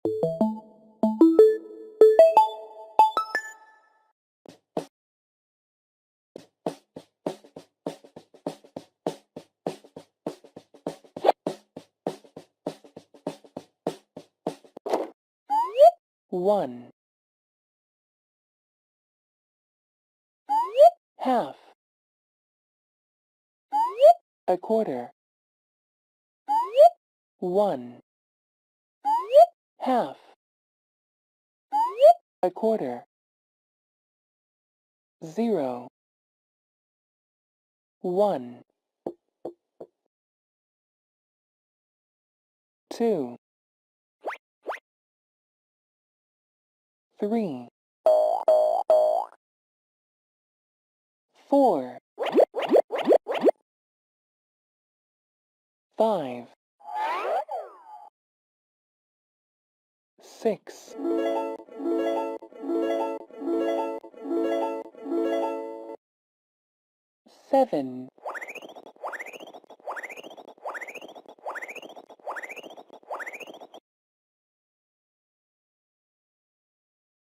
1, half, a quarter, 1, half, a quarter, 0, 1, 2, 3, 4, 5, 6, 7,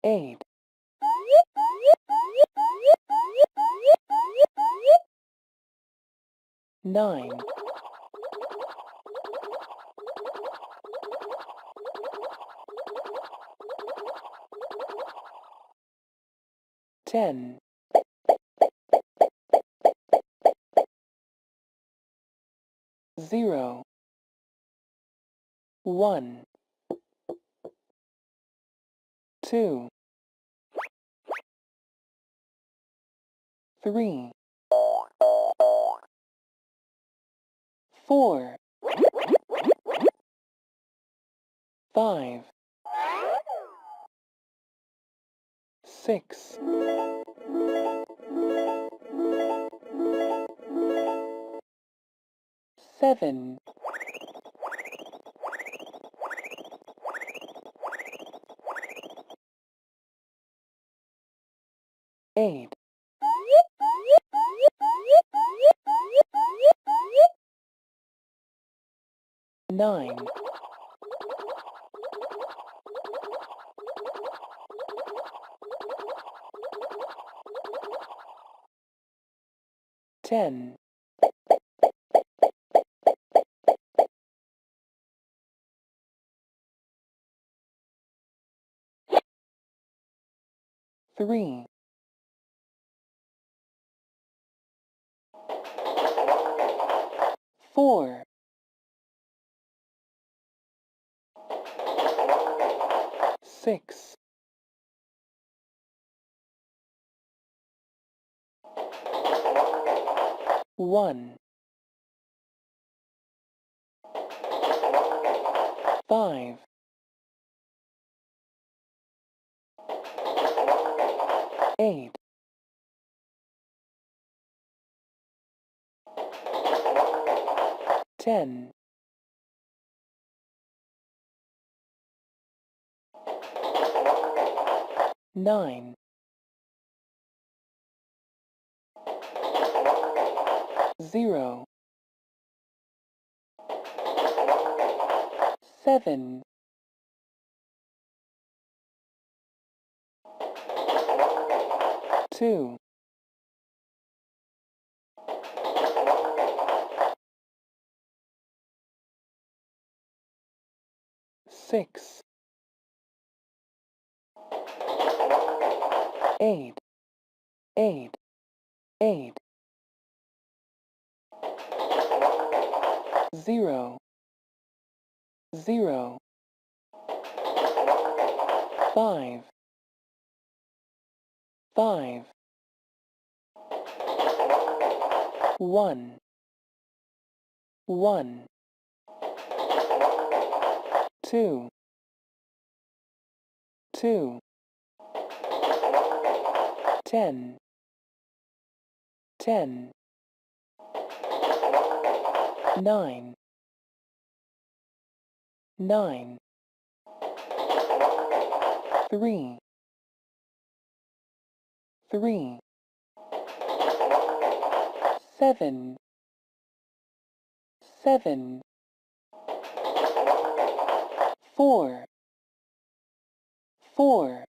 8, 9, 10, 0, 1, 2, 3, 4, 5, 6, 7, 8, 9, 10, 3, 4, 6, 1, 5, 8, 10, 9, 0, 7, 2, 6, 8, 8, 8, 0, 0, 5, 5, 1, 1, 2, 2, 10, 10, 9, 9, 3, 3, 7, 7, 4, 4,